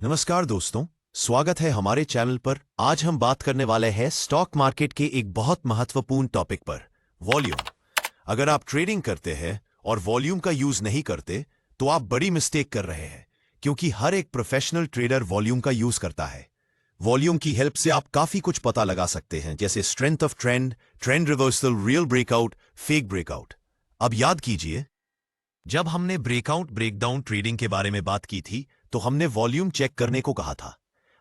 नमस्कार दोस्तों, स्वागत है हमारे चैनल पर। आज हम बात करने वाले हैं स्टॉक मार्केट के एक बहुत महत्वपूर्ण टॉपिक पर, वॉल्यूम। अगर आप ट्रेडिंग करते हैं और वॉल्यूम का यूज नहीं करते तो आप बड़ी मिस्टेक कर रहे हैं, क्योंकि हर एक प्रोफेशनल ट्रेडर वॉल्यूम का यूज करता है। वॉल्यूम की हेल्प से आप काफी कुछ पता लगा सकते हैं, जैसे strength of trend, trend reversal, real breakout, fake breakout. अब याद कीजिए, जब हमने ब्रेकआउट ब्रेकडाउन ट्रेडिंग के बारे में बात की थी तो हमने वॉल्यूम चेक करने को कहा था।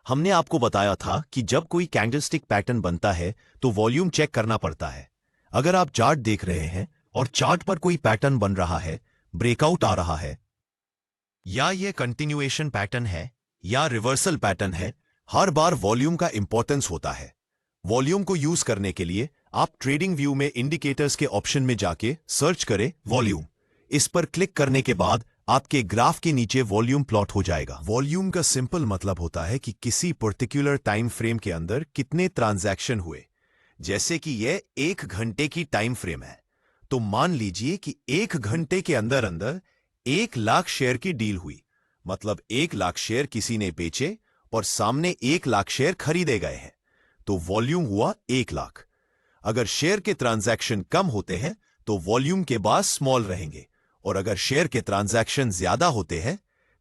हमने आपको बताया था कि जब कोई कैंडलस्टिक पैटर्न बनता है तो वॉल्यूम चेक करना पड़ता है। अगर आप चार्ट देख रहे हैं और चार्ट पर कोई पैटर्न बन रहा है, ब्रेकआउट आ रहा है, या ये कंटिन्यूएशन पैटर्न है या रिवर्सल पैटर्न है, हर बार वॉल्यूम का इंपॉर्टेंस होता है। वॉल्यूम को यूज करने के लिए आप ट्रेडिंग व्यू में इंडिकेटर्स के ऑप्शन में जाके सर्च करें वॉल्यूम। इस पर क्लिक करने के बाद आपके ग्राफ के नीचे वॉल्यूम प्लॉट हो जाएगा। वॉल्यूम का सिंपल मतलब होता है कि किसी पर्टिकुलर टाइम फ्रेम के अंदर कितने ट्रांजैक्शन हुए। जैसे कि यह 1 घंटे की टाइम फ्रेम है, तो मान लीजिए कि 1 घंटे के अंदर अंदर 1 लाख शेयर की डील हुई। मतलब 1 लाख शेयर किसी ने बेचे और सामने 1 लाख शेयर खरीदे गए हैं, तो वॉल्यूम हुआ 1 लाख। अगर शेयर के ट्रांजैक्शन कम होते हैं तो वॉल्यूम के बाद स्मॉल रहेंगे, और अगर शेयर के ट्रांजैक्शन ज्यादा होते हैं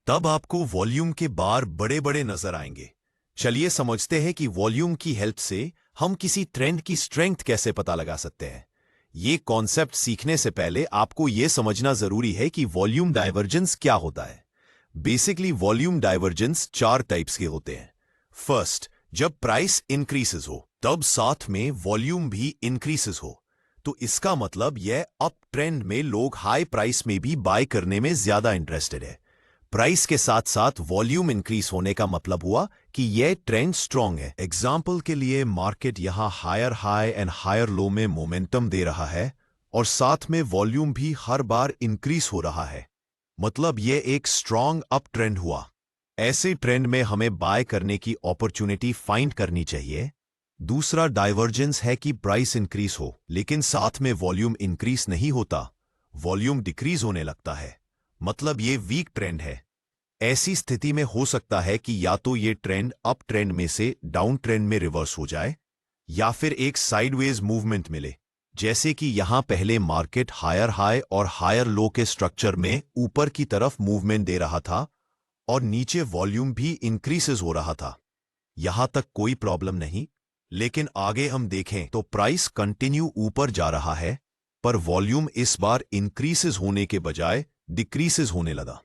तब आपको वॉल्यूम के बार बड़े बड़े नजर आएंगे। चलिए समझते हैं कि वॉल्यूम की हेल्प से हम किसी ट्रेंड की स्ट्रेंथ कैसे पता लगा सकते हैं। ये कॉन्सेप्ट सीखने से पहले आपको यह समझना जरूरी है कि वॉल्यूम डाइवर्जेंस क्या होता है। बेसिकली वॉल्यूम डाइवर्जेंस 4 टाइप्स के होते हैं। फर्स्ट, जब प्राइस इंक्रीसेस हो तब साथ में वॉल्यूम भी इंक्रीसेस हो, तो इसका मतलब यह अप ट्रेंड में लोग हाई प्राइस में भी बाय करने में ज्यादा इंटरेस्टेड है। प्राइस के साथ साथ वॉल्यूम इंक्रीज होने का मतलब हुआ कि यह ट्रेंड स्ट्रांग है। एग्जाम्पल के लिए मार्केट यहां higher high and higher low में मोमेंटम दे रहा है और साथ में वॉल्यूम भी हर बार इंक्रीज हो रहा है, मतलब यह एक स्ट्रांग अप ट्रेंड हुआ। ऐसे ट्रेंड में हमें बाय करने की अपॉर्चुनिटी फाइंड करनी चाहिए। दूसरा डाइवर्जेंस है कि प्राइस इंक्रीज हो लेकिन साथ में वॉल्यूम इंक्रीज नहीं होता, वॉल्यूम डिक्रीज होने लगता है, मतलब ये वीक ट्रेंड है। ऐसी स्थिति में हो सकता है कि या तो ये ट्रेंड अप ट्रेंड में से डाउन ट्रेंड में रिवर्स हो जाए या फिर एक साइडवेज मूवमेंट मिले, जैसे कि यहां पहले मार्केट हायर हाई और हायर लो के स्ट्रक्चर में ऊपर की तरफ मूवमेंट दे रहा था और नीचे वॉल्यूम भी इंक्रीसेस हो रहा था। यहां तक कोई प्रॉब्लम नहीं, लेकिन आगे हम देखें तो प्राइस कंटिन्यू ऊपर जा रहा है पर वॉल्यूम इस बार इंक्रीसेस होने के बजाय डिक्रीसेस होने लगा।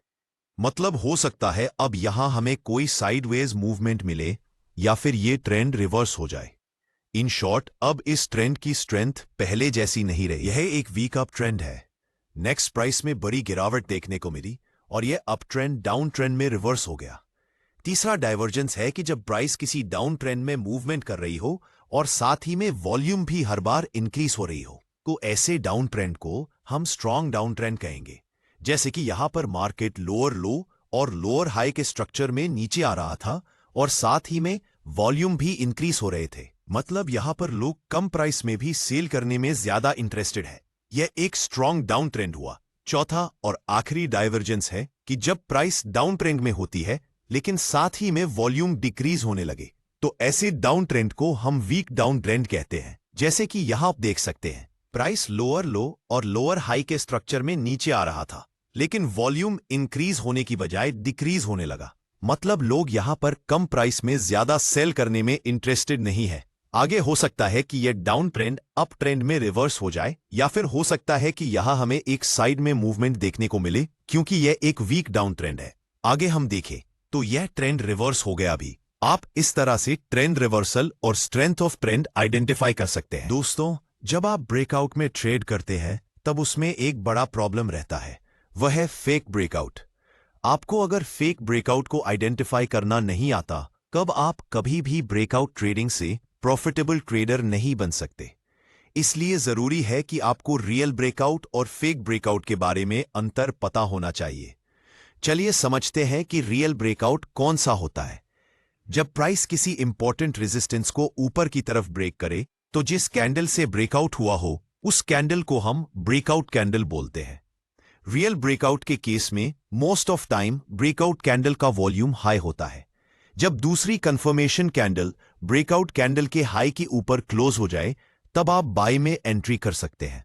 मतलब हो सकता है अब यहां हमें कोई साइडवेज मूवमेंट मिले या फिर ये ट्रेंड रिवर्स हो जाए। इन शॉर्ट, अब इस ट्रेंड की स्ट्रेंथ पहले जैसी नहीं रही। यह एक वीक अप ट्रेंड है। नेक्स्ट प्राइस में बड़ी गिरावट देखने को मिली और यह अप ट्रेंड डाउन ट्रेंड में रिवर्स हो गया। तीसरा डाइवर्जेंस है कि जब प्राइस किसी डाउन ट्रेंड में मूवमेंट कर रही हो और साथ ही में वॉल्यूम भी हर बार इंक्रीज हो रही हो, तो ऐसे डाउन ट्रेंड को हम स्ट्रांग डाउन ट्रेंड कहेंगे। जैसे कि यहां पर मार्केट लोअर लो और लोअर हाई के स्ट्रक्चर में नीचे आ रहा था और साथ ही में वॉल्यूम भी इंक्रीज हो रहे थे, मतलब यहां पर लोग कम प्राइस में भी सेल करने में ज्यादा इंटरेस्टेड है। यह एक स्ट्रांग डाउन ट्रेंड हुआ। चौथा और आखिरी डाइवर्जेंस है कि जब प्राइस डाउन ट्रेंड में होती है लेकिन साथ ही में वॉल्यूम डिक्रीज होने लगे, तो ऐसे डाउन ट्रेंड को हम वीक डाउन ट्रेंड कहते हैं। जैसे कि यहां आप देख सकते हैं, प्राइस लोअर लो और लोअर हाई के स्ट्रक्चर में नीचे आ रहा था लेकिन वॉल्यूम इंक्रीज होने की बजाय डिक्रीज होने लगा, मतलब लोग यहां पर कम प्राइस में ज्यादा सेल करने में इंटरेस्टेड नहीं है। आगे हो सकता है कि यह डाउन ट्रेंड अप ट्रेंड में रिवर्स हो जाए या फिर हो सकता है कि यहां हमें एक साइड में मूवमेंट देखने को मिले, क्योंकि यह एक वीक डाउन ट्रेंड है। आगे हम देखें तो यह ट्रेंड रिवर्स हो गया भी। आप इस तरह से ट्रेंड रिवर्सल और स्ट्रेंथ ऑफ ट्रेंड आइडेंटिफाई कर सकते हैं। दोस्तों, जब आप ब्रेकआउट में ट्रेड करते हैं तब उसमें एक बड़ा प्रॉब्लम रहता है, वह है फेक ब्रेकआउट। आपको अगर फेक ब्रेकआउट को आइडेंटिफाई करना नहीं आता, कब आप कभी भी ब्रेकआउट ट्रेडिंग से प्रॉफिटेबल ट्रेडर नहीं बन सकते। इसलिए जरूरी है कि आपको रियल ब्रेकआउट और फेक ब्रेकआउट के बारे में अंतर पता होना चाहिए। चलिए समझते हैं कि रियल ब्रेकआउट कौन सा होता है। जब प्राइस किसी इंपॉर्टेंट रेजिस्टेंस को ऊपर की तरफ ब्रेक करे तो जिस कैंडल से ब्रेकआउट हुआ हो उस कैंडल को हम ब्रेकआउट कैंडल बोलते हैं। रियल ब्रेकआउट के केस में most of time breakout candle का वॉल्यूम हाई होता है, जब दूसरी कंफर्मेशन कैंडल ब्रेकआउट कैंडल के हाई के ऊपर क्लोज हो जाए तब आप बाय में एंट्री कर सकते हैं।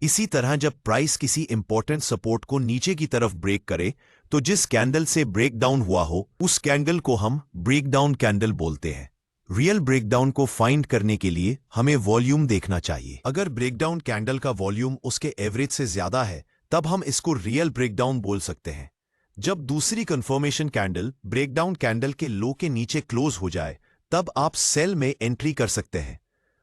इसी तरह जब प्राइस किसी इंपॉर्टेंट सपोर्ट को नीचे की तरफ ब्रेक करे तो जिस कैंडल से ब्रेकडाउन हुआ हो उस कैंडल को हम ब्रेकडाउन कैंडल बोलते हैं। रियल ब्रेकडाउन को फाइंड करने के लिए हमें वॉल्यूम देखना चाहिए। अगर ब्रेकडाउन कैंडल का वॉल्यूम उसके एवरेज से ज्यादा है तब हम इसको रियल ब्रेकडाउन बोल सकते हैं। जब दूसरी कंफर्मेशन कैंडल ब्रेकडाउन कैंडल के लो के नीचे क्लोज हो जाए तब आप सेल में एंट्री कर सकते हैं।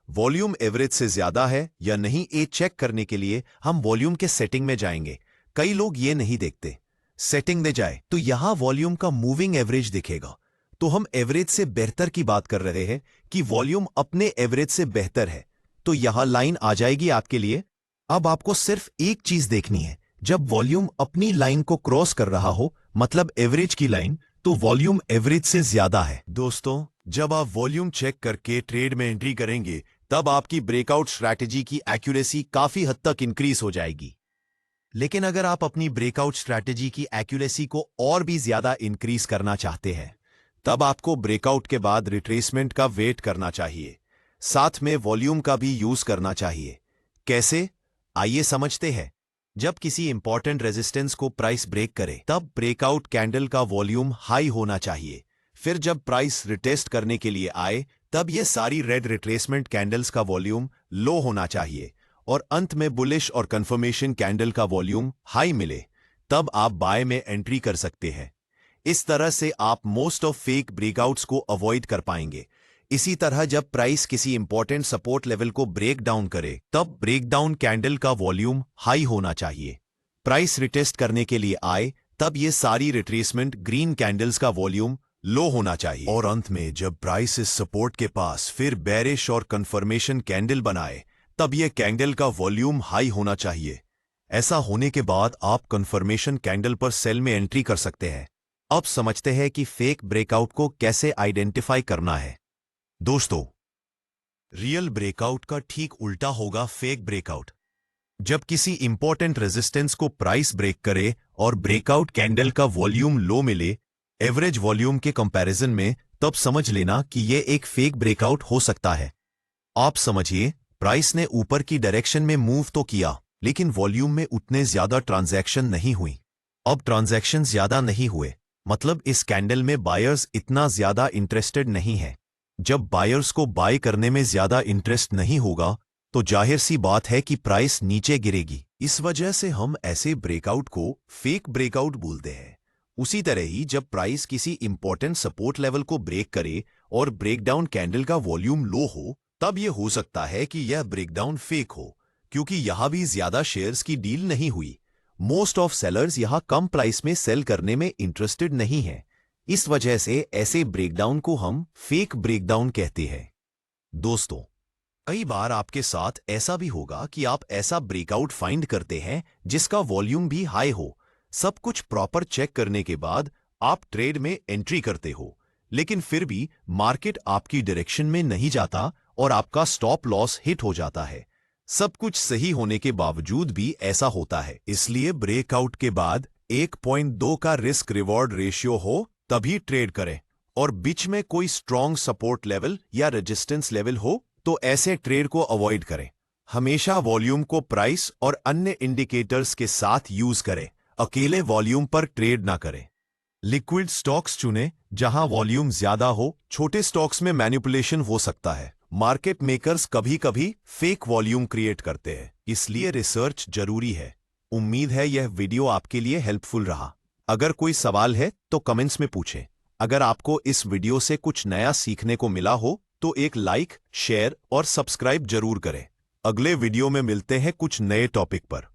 वॉल्यूम एवरेज से ज्यादा है या नहीं ये चेक करने के लिए हम वॉल्यूम के सेटिंग में जाएंगे। कई लोग ये नहीं देखते। सेटिंग में जाए तो यहां वॉल्यूम का मूविंग एवरेज दिखेगा। तो हम एवरेज से बेहतर की बात कर रहे हैं कि वॉल्यूम अपने एवरेज से बेहतर है, तो यहां लाइन आ जाएगी आपके लिए। अब आपको सिर्फ एक चीज देखनी है, जब वॉल्यूम अपनी लाइन को क्रॉस कर रहा हो मतलब एवरेज की लाइन, तो वॉल्यूम एवरेज से ज्यादा है। दोस्तों, जब आप वॉल्यूम चेक करके ट्रेड में एंट्री करेंगे तब आपकी ब्रेकआउट स्ट्रैटेजी की एक्यूरेसी काफी हद तक इंक्रीज हो जाएगी। लेकिन अगर आप अपनी ब्रेकआउट स्ट्रैटेजी की एक्यूरेसी को और भी ज्यादा इंक्रीज करना चाहते हैं तब आपको ब्रेकआउट के बाद रिट्रेसमेंट का वेट करना चाहिए। साथ में वॉल्यूम का भी यूज करना चाहिए। कैसे, आइए समझते हैं। जब किसी इंपॉर्टेंट रेजिस्टेंस को प्राइस ब्रेक करे तब ब्रेकआउट कैंडल का वॉल्यूम हाई होना चाहिए। फिर जब प्राइस रिटेस्ट करने के लिए आए तब ये सारी रेड रिट्रेसमेंट कैंडल्स का वॉल्यूम लो होना चाहिए और अंत में बुलिश और कंफर्मेशन कैंडल का वॉल्यूम हाई मिले तब आप बाय में एंट्री कर सकते हैं। इस तरह से आप मोस्ट ऑफ फेक ब्रेकआउट्स को अवॉइड कर पाएंगे। इसी तरह जब प्राइस किसी इंपॉर्टेंट सपोर्ट लेवल को ब्रेक डाउन करे तब ब्रेकडाउन कैंडल का वॉल्यूम हाई होना चाहिए। प्राइस रिटेस्ट करने के लिए आए तब ये सारी रिट्रेसमेंट ग्रीन कैंडल्स का वॉल्यूम लो होना चाहिए। और अंत में जब प्राइस इस सपोर्ट के पास फिर बेरिश और कंफर्मेशन कैंडल बनाए तब ये कैंडल का वॉल्यूम हाई होना चाहिए। ऐसा होने के बाद आप कंफर्मेशन कैंडल पर सेल में एंट्री कर सकते हैं। अब समझते हैं कि फेक ब्रेकआउट को कैसे आइडेंटिफाई करना है। दोस्तों, रियल ब्रेकआउट का ठीक उल्टा होगा फेक ब्रेकआउट। जब किसी इंपॉर्टेंट रेजिस्टेंस को प्राइस ब्रेक करे और ब्रेकआउट कैंडल का वॉल्यूम लो मिले एवरेज वॉल्यूम के कंपैरिजन में, तब समझ लेना कि यह एक फेक ब्रेकआउट हो सकता है। आप समझिए, प्राइस ने ऊपर की डायरेक्शन में मूव तो किया लेकिन वॉल्यूम में उतने ज्यादा ट्रांजैक्शन नहीं हुई। अब ट्रांजैक्शन ज्यादा नहीं हुए मतलब इस कैंडल में बायर्स इतना ज्यादा इंटरेस्टेड नहीं है। जब बायर्स को बाय करने में ज्यादा इंटरेस्ट नहीं होगा तो जाहिर सी बात है कि प्राइस नीचे गिरेगी। इस वजह से हम ऐसे ब्रेकआउट को फेक ब्रेकआउट बोलते हैं। उसी तरह ही जब प्राइस किसी इंपॉर्टेंट सपोर्ट लेवल को ब्रेक करे और ब्रेकडाउन कैंडल का वॉल्यूम लो हो तब यह हो सकता है कि यह ब्रेकडाउन फेक हो, क्योंकि यहां भी ज्यादा शेयर्स की डील नहीं हुई। मोस्ट ऑफ सेलर्स यहां कम प्राइस में सेल करने में इंटरेस्टेड नहीं है। इस वजह से ऐसे ब्रेकडाउन को हम फेक ब्रेकडाउन कहते हैं। दोस्तों, कई बार आपके साथ ऐसा भी होगा कि आप ऐसा ब्रेकआउट फाइंड करते हैं जिसका वॉल्यूम भी हाई हो। सब कुछ प्रॉपर चेक करने के बाद आप ट्रेड में एंट्री करते हो, लेकिन फिर भी मार्केट आपकी डायरेक्शन में नहीं जाता और आपका स्टॉप लॉस हिट हो जाता है। सब कुछ सही होने के बावजूद भी ऐसा होता है। इसलिए ब्रेकआउट के बाद 1.2 का रिस्क रिवॉर्ड रेशियो हो तभी ट्रेड करें, और बीच में कोई स्ट्रॉन्ग सपोर्ट लेवल या रेजिस्टेंस लेवल हो तो ऐसे ट्रेड को अवॉइड करें। हमेशा वॉल्यूम को प्राइस और अन्य इंडिकेटर्स के साथ यूज करें। अकेले वॉल्यूम पर ट्रेड ना करें। लिक्विड स्टॉक्स चुनें जहां वॉल्यूम ज्यादा हो। छोटे स्टॉक्स में मैनिपुलेशन हो सकता है। मार्केट मेकर्स कभी कभी फेक वॉल्यूम क्रिएट करते हैं, इसलिए रिसर्च जरूरी है। उम्मीद है यह वीडियो आपके लिए हेल्पफुल रहा। अगर कोई सवाल है तो कमेंट्स में पूछें। अगर आपको इस वीडियो से कुछ नया सीखने को मिला हो तो एक लाइक, शेयर और सब्सक्राइब जरूर करें। अगले वीडियो में मिलते हैं कुछ नए टॉपिक पर।